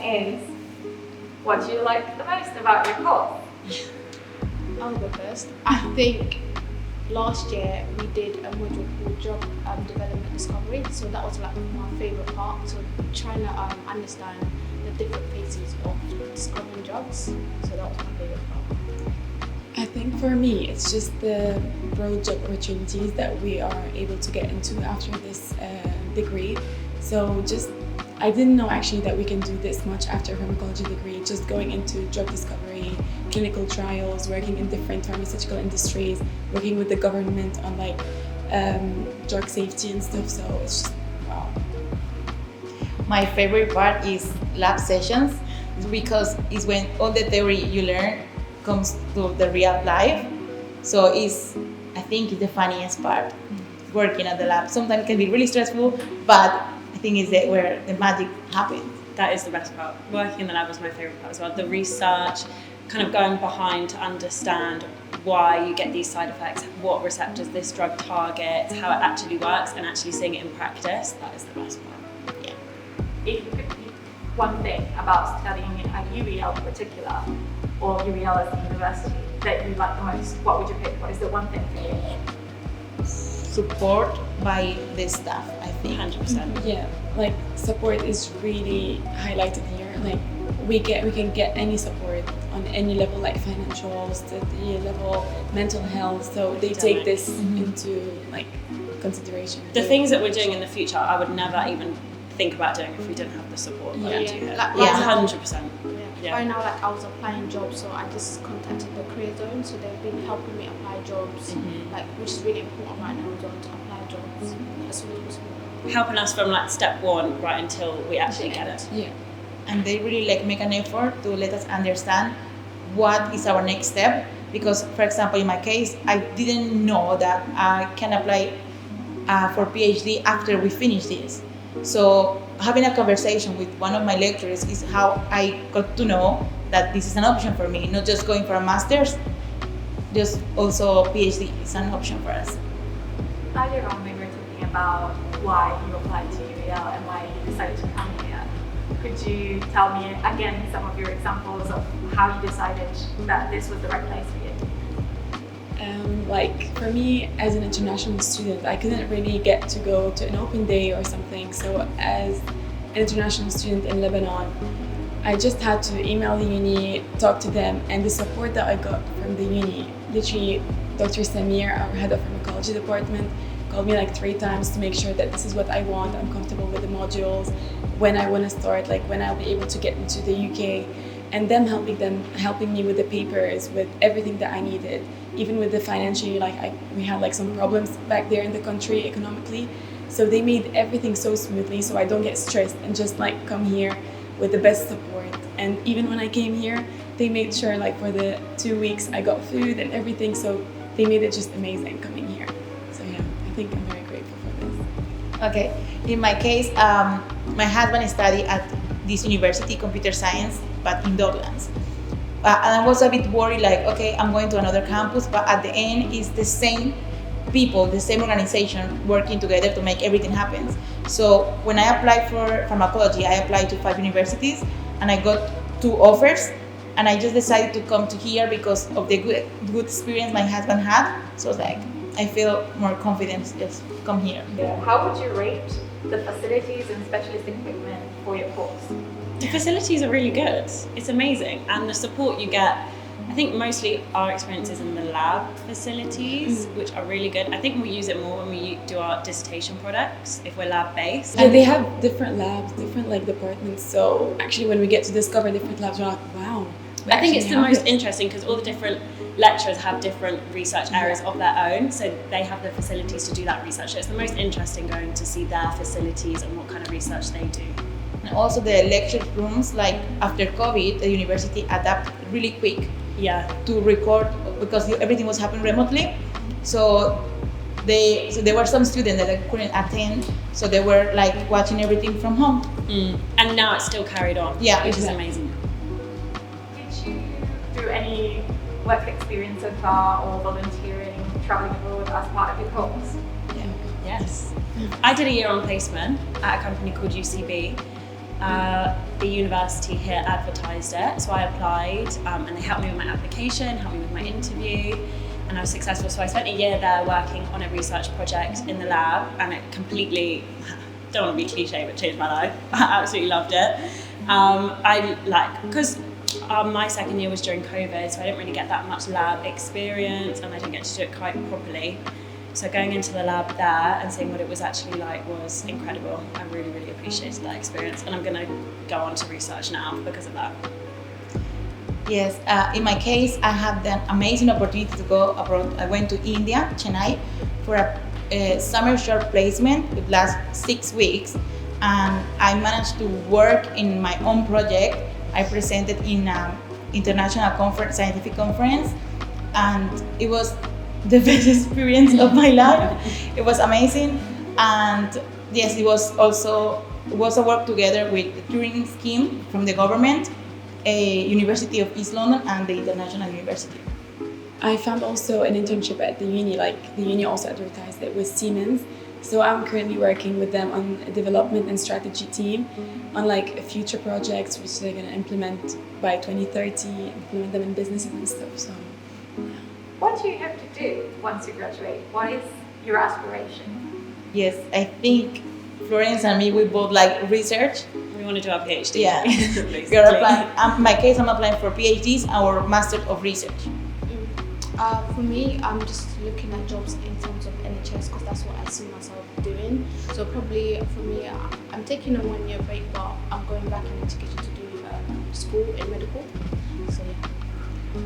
is, what do you like the most about your course? I'll go first. I think last year we did a module called Job Development Discovery, so that was like my favourite part. So trying to understand the different phases of discovering jobs. So that was my favourite part. I think for me, it's just the broad job opportunities that we are able to get into after this degree. So I didn't know actually that we can do this much after a pharmacology degree, just going into drug discovery, clinical trials, working in different pharmaceutical industries, working with the government on like drug safety and stuff. So it's just, wow. My favorite part is lab sessions because it's when all the theory you learn comes to the real life. So I think it's the funniest part, working at the lab. Sometimes it can be really stressful, but I think it's where the magic happens. That is the best part. Working in the lab was my favourite part as well. The research, kind of going behind to understand why you get these side effects, what receptors this drug targets, how it actually works, and actually seeing it in practice. That is the best part. Yeah. If you could pick one thing about studying at UEL in particular, or UEL as a university, that you like the most, what would you pick? What is the one thing for you? Support by the staff, I think. 100%. Yeah, like support is really highlighted here. Like we can get any support on any level, like financials, the level, mental health. So they take this into like consideration. The things that we're doing in the future, I would never even think about doing if we didn't have the support. Yeah. Yeah. 100%. Yeah. Right now, like I was applying jobs, so I just contacted the career zone, so they've been helping me apply jobs, like which is really important right now as well, to apply jobs as soon as possible. Helping us from like step one right until we actually get it. Yeah. And they really like make an effort to let us understand what is our next step. Because, for example, in my case, I didn't know that I can apply for PhD after we finish this. So having a conversation with one of my lecturers is how I got to know that this is an option for me, not just going for a master's, just also PhD is an option for us. Earlier on, we were talking about why you applied to UEL and why you decided to come here. Could you tell me again some of your examples of how you decided that this was the right place for you? Like for me as an international student, I couldn't really get to go to an open day or something. So as an international student in Lebanon, I just had to email the uni, talk to them, and the support that I got from the uni, literally Dr. Samir, our head of pharmacology department, called me like 3 times to make sure that this is what I want, I'm comfortable with the modules, when I want to start, like when I'll be able to get into the UK, and them helping me with the papers, with everything that I needed, even with the financially, like we had like some problems back there in the country economically, so they made everything so smoothly so I don't get stressed and just like come here with the best support. And even when I came here, they made sure like for the 2 weeks I got food and everything, so they made it just amazing coming here. So yeah, I think I'm very grateful for this. Okay, in my case, my husband studied at this university, computer science, but in Docklands. And I was a bit worried, like, okay, I'm going to another campus, but at the end, it's the same people, the same organization working together to make everything happen. So when I applied for pharmacology, I applied to 5 universities, and I got 2 offers, and I just decided to come to here because of the good experience my husband had. So like, I feel more confident to just come here. How would you rate the facilities and specialist equipment for your course? The facilities are really good. It's amazing. And the support you get, I think mostly our experience is in the lab facilities, which are really good. I think we use it more when we do our dissertation products, if we're lab based. Yeah, they have different labs, different like departments. So actually when we get to discover different labs, we're like, wow. I think it's the most interesting because all the different lecturers have different research areas of their own, so they have the facilities to do that research. So it's the most interesting going to see their facilities and what kind of research they do. And also the lecture rooms, like after COVID, the university adapted really quick to record because everything was happening remotely. So there were some students that couldn't attend, so they were like watching everything from home. And now it's still carried on, which is amazing. Did you do any work experience so far or volunteering, traveling abroad as part of your course? Yes. I did a year on placement at a company called UCB. the university here advertised it, so I applied, and they helped me with my application, helped me with my interview, and I was successful. So I spent a year there working on a research project in the lab, and it completely, don't want to be cliche, but changed my life. I absolutely loved it. Because my second year was during COVID, so I didn't really get that much lab experience, and I didn't get to do it quite properly. So going into the lab there and seeing what it was actually like was incredible. I really, really appreciated that experience, and I'm going to go on to research now because of that. Yes, in my case, I had the amazing opportunity to go abroad. I went to India, Chennai, for a summer short placement. It lasted 6 weeks, and I managed to work in my own project. I presented in an international conference, scientific conference, and it was the best experience of my life. It was amazing, and yes, it was a work together with the touring scheme from the government, a University of East London, and the International University. I found also an internship at the uni, like the uni also advertised it with Siemens. So I'm currently working with them on a development and strategy team on like future projects which they're going to implement by 2030, implement them in businesses and stuff. So What do you hope to do once you graduate? What is your aspiration? Yes, I think Florence and me, we both like research. We want to do our PhD. Yeah, basically. we are applying. In my case, I'm applying for PhDs or Master of Research. For me, I'm just looking at jobs in terms of NHS because that's what I see myself doing. So probably for me, I'm taking a 1 year break, but I'm going back in education to do school in medical. So yeah.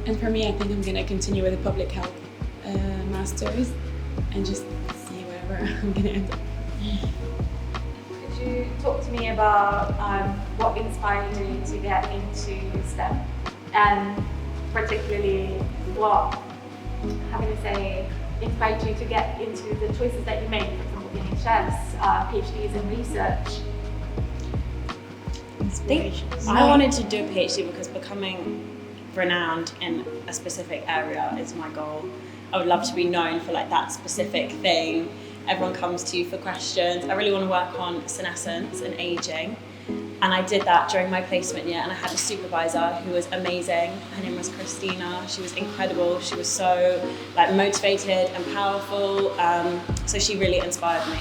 And for me, I think I'm going to continue with a public health master's and just see wherever I'm going to end up. Could you talk to me about what inspired you to get into STEM, and particularly what, how can I say, inspired you to get into the choices that you made, for example, being chefs, PhDs in research? I wanted to do a PhD because becoming renowned in a specific area is my goal. I would love to be known for like that specific thing. Everyone comes to you for questions. I really want to work on senescence and aging. And I did that during my placement year, and I had a supervisor who was amazing. Her name was Christina. She was incredible. She was so like motivated and powerful. So she really inspired me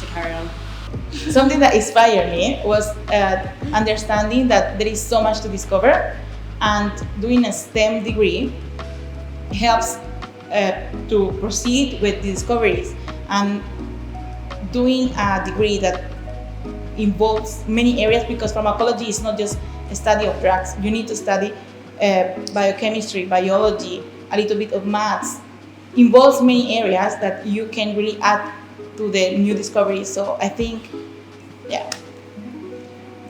to carry on. Something that inspired me was understanding that there is so much to discover, and doing a STEM degree helps to proceed with the discoveries. And doing a degree that involves many areas, because pharmacology is not just a study of drugs. You need to study biochemistry, biology, a little bit of maths. Involves many areas that you can really add to the new discoveries. So I think, yeah.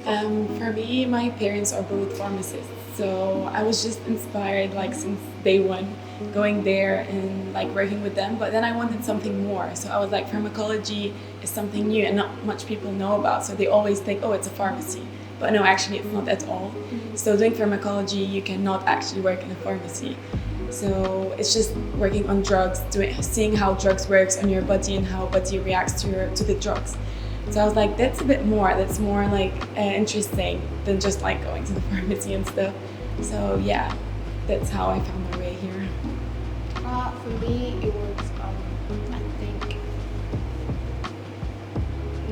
For me, my parents are both pharmacists, so I was just inspired like since day one, going there and like working with them. But then I wanted something more, so I was like, pharmacology is something new and not much people know about, so they always think, oh, it's a pharmacy, but no, actually it's not at all. So doing pharmacology, you cannot actually work in a pharmacy. So it's just working on drugs, seeing how drugs works on your body and how body reacts to the drugs. So I was like, that's a bit more, that's more like interesting than just like going to the pharmacy and stuff. So yeah, that's how I found my way here. For me, it was, I think,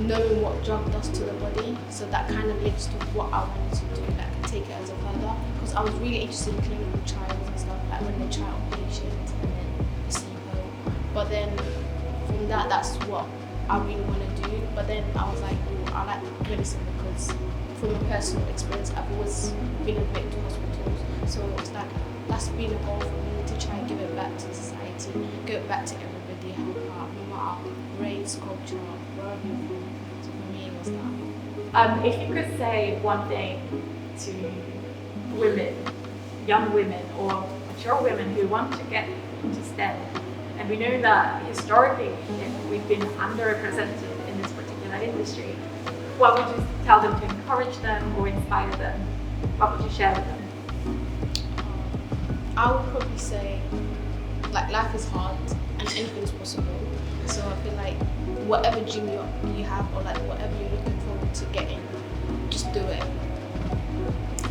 knowing what drug does to the body. So that kind of leads to what I wanted to do, like take it as a further. Because I was really interested in clinical trials and stuff, like when they try on patients and then placebo. But then from that, that's what I really want to do. But then I was like, oh, I like medicine because from a personal experience, I've always been admitted to hospitals. So it's like, that's been a goal for me to try and give it back to society, give it back to everybody, help out, no matter race, culture, wherever you're from. So for me, it was that. If you could say one thing to women, young women or mature women who want to get into STEM, and we know that historically we've been underrepresented in this particular industry, what would you tell them to encourage them or inspire them? What would you share with them? I would probably say, like, life is hard and anything's possible. So I feel like whatever dream you have, or like whatever you're looking forward to getting, just do it?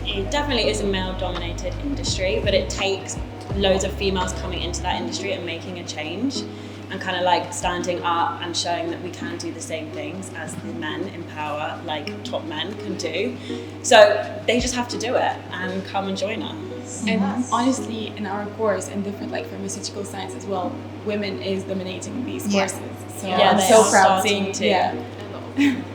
It definitely is a male-dominated industry, but it takes loads of females coming into that industry and making a change and kind of like standing up and showing that we can do the same things as the men in power, like top men can do. So they just have to do it and come and join us. And honestly, in our course, and different like pharmaceutical science as well, women is dominating these Yeah. courses. So Yeah, I'm they so are proud starting seeing. to. Yeah. A lot of